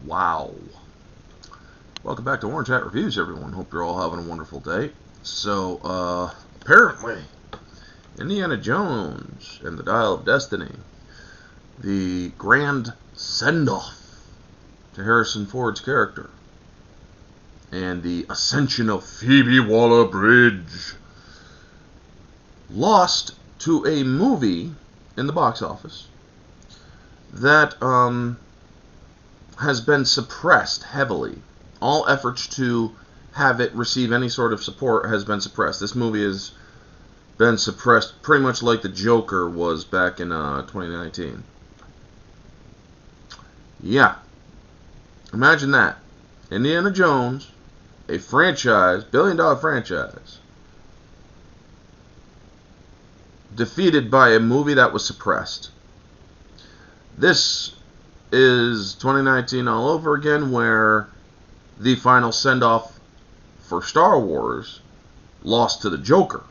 Wow. Welcome back to Orange Hat Reviews, everyone. Hope you're all having a wonderful day. So, apparently, Indiana Jones and the Dial of Destiny, the grand send-off to Harrison Ford's character, and the ascension of Phoebe Waller-Bridge, lost to a movie in the box office that has been suppressed heavily. All efforts to have it receive any sort of support has been suppressed. This movie has been suppressed pretty much like the Joker was back in 2019. Yeah. Imagine that. Indiana Jones, a franchise, billion-dollar franchise, defeated by a movie that was suppressed. This is 2019 all over again, where the final send-off for Star Wars lost to the Joker.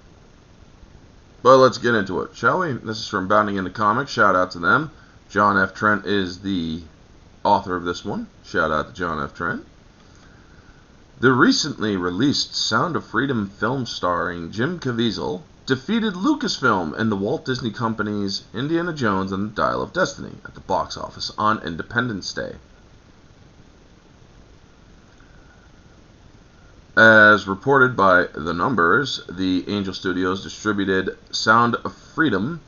But let's get into it, shall we? This is from Bounding into Comics. Shout out to them. John F. Trent is the author of this one. Shout out to John F. Trent. The recently released Sound of Freedom film starring Jim Caviezel defeated Lucasfilm and the Walt Disney Company's Indiana Jones and the Dial of Destiny at the box office on Independence Day. As reported by The Numbers, the Angel Studios distributed Sound of Freedom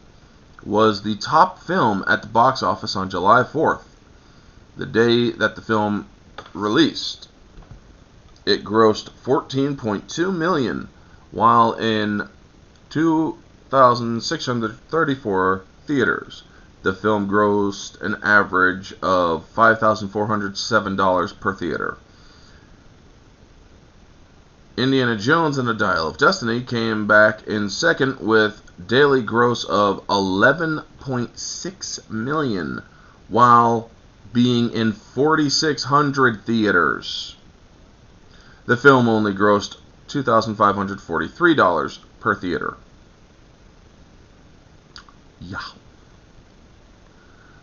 was the top film at the box office on July 4th, the day that the film released. It grossed $14.2 million, while in 2,634 theaters, the film grossed an average of $5,407 per theater. Indiana Jones and the Dial of Destiny came back in second with daily gross of $11.6 million, while being in 4,600 theaters. The film only grossed $2,543 per theater. Yeah.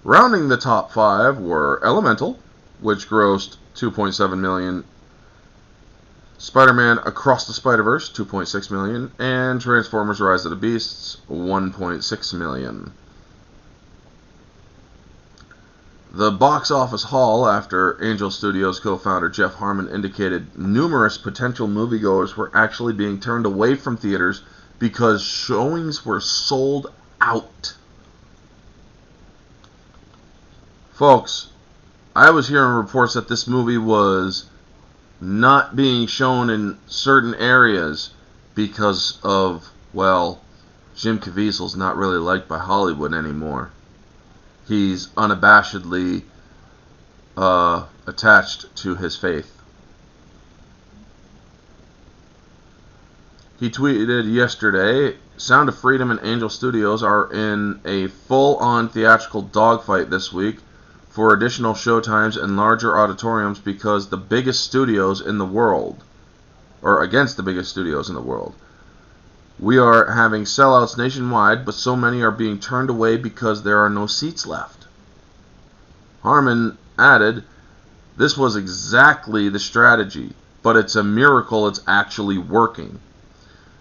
Rounding the top five were Elemental, which grossed $2.7 million, Spider-Man Across the Spider-Verse, $2.6 million, and Transformers Rise of the Beasts, $1.6 million. The box office haul, after Angel Studios co-founder Jeff Harmon indicated numerous potential moviegoers were actually being turned away from theaters because showings were sold out. Folks, I was hearing reports that this movie was not being shown in certain areas because of, well, Jim Caviezel's not really liked by Hollywood anymore. He's unabashedly attached to his faith. He tweeted yesterday, Sound of Freedom and Angel Studios are in a full-on theatrical dogfight this week for additional showtimes and larger auditoriums because the biggest studios in the world, or against the biggest studios in the world. We are having sellouts nationwide, but so many are being turned away because there are no seats left. Harmon added, this was exactly the strategy, but it's a miracle it's actually working.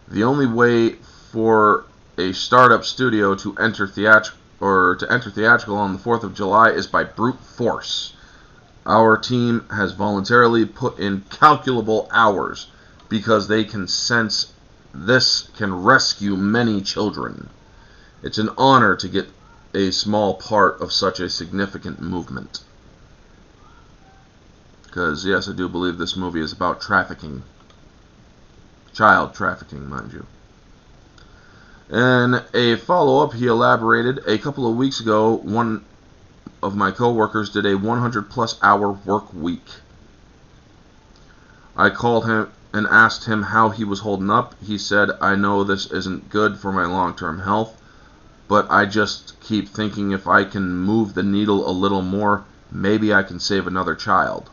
The only way for a startup studio to enter theatrical on the 4th of July is by brute force. Our team has voluntarily put in calculable hours because they can sense this can rescue many children. It's an honor to get a small part of such a significant movement. Because, yes, I do believe this movie is about trafficking. Child trafficking, mind you. In a follow-up, he elaborated, a couple of weeks ago, one of my co-workers did a 100-plus hour work week. I called him and asked him how he was holding up. He said, I know this isn't good for my long-term health, but I just keep thinking if I can move the needle a little more, maybe I can save another child.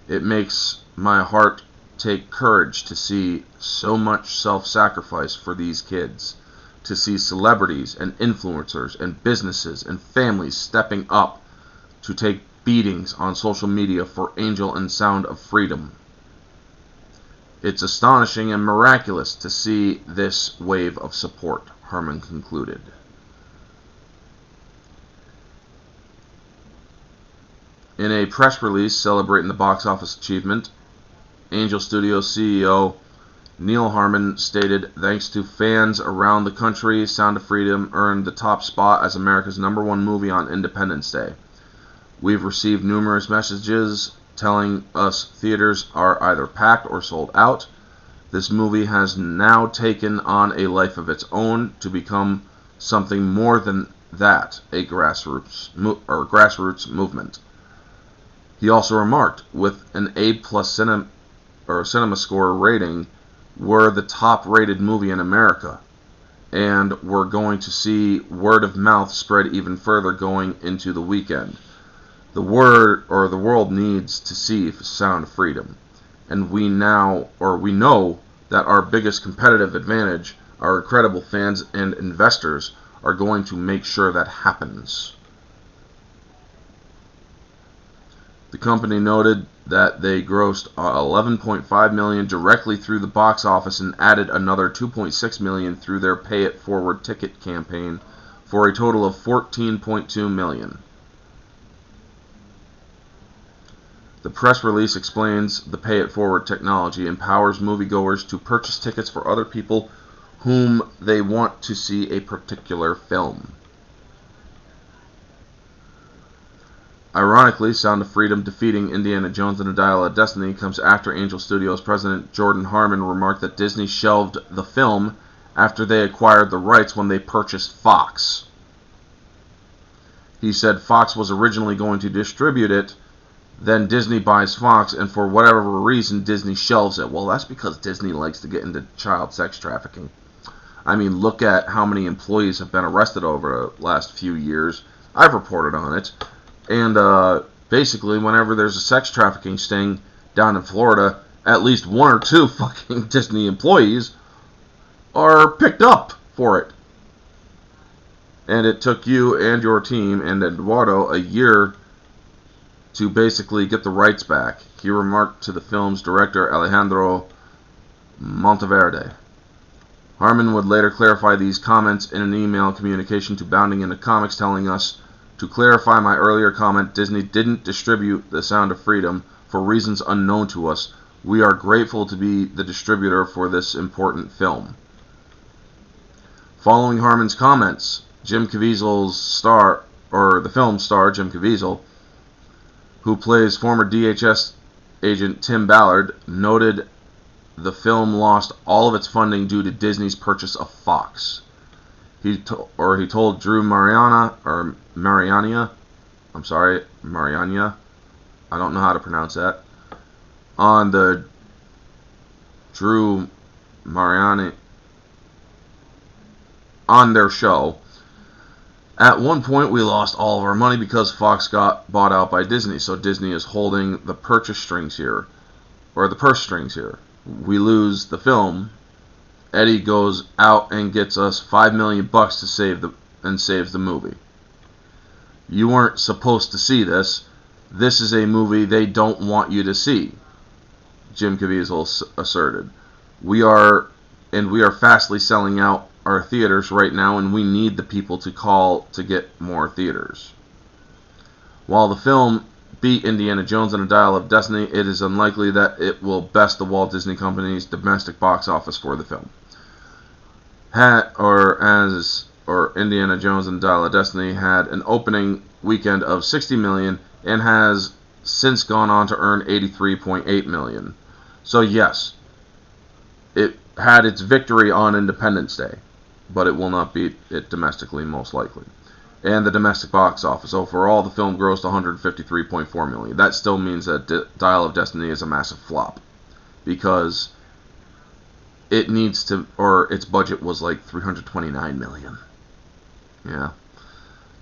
It makes my heart take courage to see so much self-sacrifice for these kids, to see celebrities and influencers and businesses and families stepping up to take beatings on social media for Angel and Sound of Freedom. It's astonishing and miraculous to see this wave of support, Harmon concluded. In a press release celebrating the box office achievement, Angel Studios CEO Neil Harmon stated, "Thanks to fans around the country, Sound of Freedom earned the top spot as America's #1 movie on Independence Day. We've received numerous messages telling us theaters are either packed or sold out. This movie has now taken on a life of its own to become something more than that, a grassroots movement." He also remarked, "With an A+ cinema score rating, we're the top-rated movie in America, and we're going to see word of mouth spread even further going into the weekend. The world needs to see Sound of Freedom, and we know that our biggest competitive advantage, our incredible fans and investors, are going to make sure that happens." The company noted that they grossed $11.5 million directly through the box office and added another $2.6 million through their Pay It Forward ticket campaign for a total of $14.2 million. The press release explains the Pay It Forward technology empowers moviegoers to purchase tickets for other people whom they want to see a particular film. Ironically, Sound of Freedom defeating Indiana Jones and the Dial of Destiny comes after Angel Studios president Jordan Harmon remarked that Disney shelved the film after they acquired the rights when they purchased Fox. He said Fox was originally going to distribute it, then Disney buys Fox, and for whatever reason Disney shelves it. Well, that's because Disney likes to get into child sex trafficking. I mean, look at how many employees have been arrested over the last few years. I've reported on it. And basically, whenever there's a sex trafficking sting down in Florida, at least 1 or 2 fucking Disney employees are picked up for it. And it took you and your team and Eduardo a year to basically get the rights back, he remarked to the film's director Alejandro Monteverde. Harmon would later clarify these comments in an email communication to Bounding Into Comics, telling us, "To clarify my earlier comment, Disney didn't distribute The Sound of Freedom for reasons unknown to us. We are grateful to be the distributor for this important film." Following Harmon's comments, the film star Jim Caviezel, who plays former DHS agent Tim Ballard, noted the film lost all of its funding due to Disney's purchase of Fox. He told Drew Mariania, I don't know how to pronounce that, on the Drew Mariani, on their show, "At one point we lost all of our money because Fox got bought out by Disney, so Disney is holding the purse strings here. We lose the film. Eddie goes out and gets us $5 million to saves the movie. You weren't supposed to see this. This is a movie they don't want you to see," Jim Caviezel asserted. We are fastly selling out our theaters right now, and we need the people to call to get more theaters. While the film beat Indiana Jones and the Dial of Destiny, it is unlikely that it will best the Walt Disney Company's domestic box office for the film. Indiana Jones and the Dial of Destiny had an opening weekend of $60 million and has since gone on to earn $83.8 million. So yes, it had its victory on Independence Day, but it will not beat it domestically, most likely. And the domestic box office overall, the film grossed $153.4 million. That still means that Dial of Destiny is a massive flop, because its budget was like $329 million. Yeah.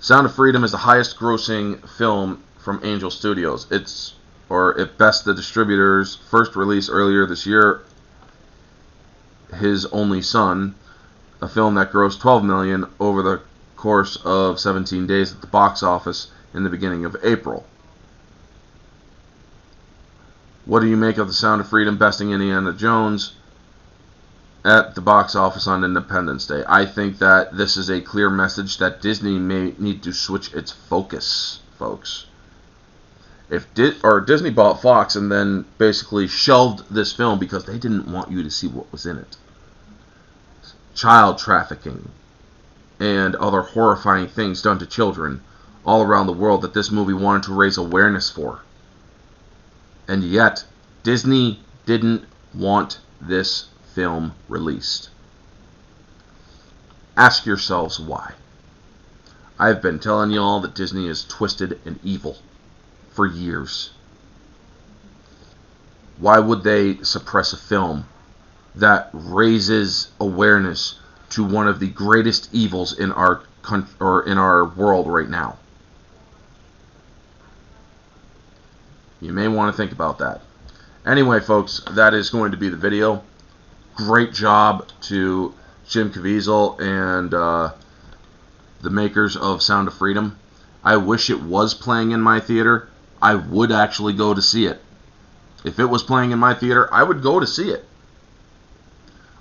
Sound of Freedom is the highest grossing film from Angel Studios. It best the distributor's first release earlier this year, His Only Son, a film that grossed $12 million over the course of 17 days at the box office in the beginning of April. What do you make of The Sound of Freedom besting Indiana Jones at the box office on Independence Day? I think that this is a clear message that Disney may need to switch its focus, folks. If Disney bought Fox and then basically shelved this film because they didn't want you to see what was in it. Child trafficking and other horrifying things done to children all around the world that this movie wanted to raise awareness for. And yet, Disney didn't want this film released. Ask yourselves why. I've been telling y'all that Disney is twisted and evil for years. Why would they suppress a film that raises awareness to one of the greatest evils in our country or in our world right now? You may want to think about that. Anyway, folks, that is going to be the video. Great job to Jim Caviezel and the makers of Sound of Freedom. I wish it was playing in my theater. I would actually go to see it. If it was playing in my theater, I would go to see it.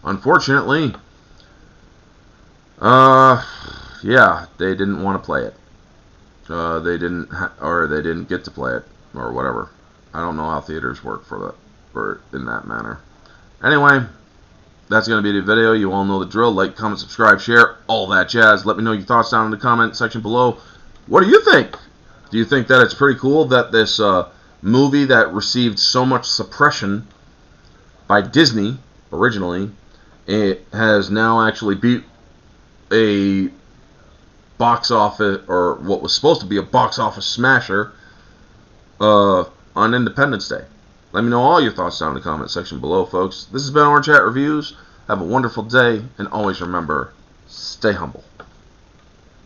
Unfortunately, yeah, they didn't want to play it. They didn't get to play it, or whatever. I don't know how theaters work for in that manner. Anyway, that's going to be the video. You all know the drill. Like, comment, subscribe, share, all that jazz. Let me know your thoughts down in the comment section below. What do you think? Do you think that it's pretty cool that this movie that received so much suppression by Disney originally, it has now actually beat a box office, or what was supposed to be a box office smasher, on Independence Day? Let me know all your thoughts down in the comment section below, folks. This has been Orange Hat Reviews. Have a wonderful day, and always remember, stay humble.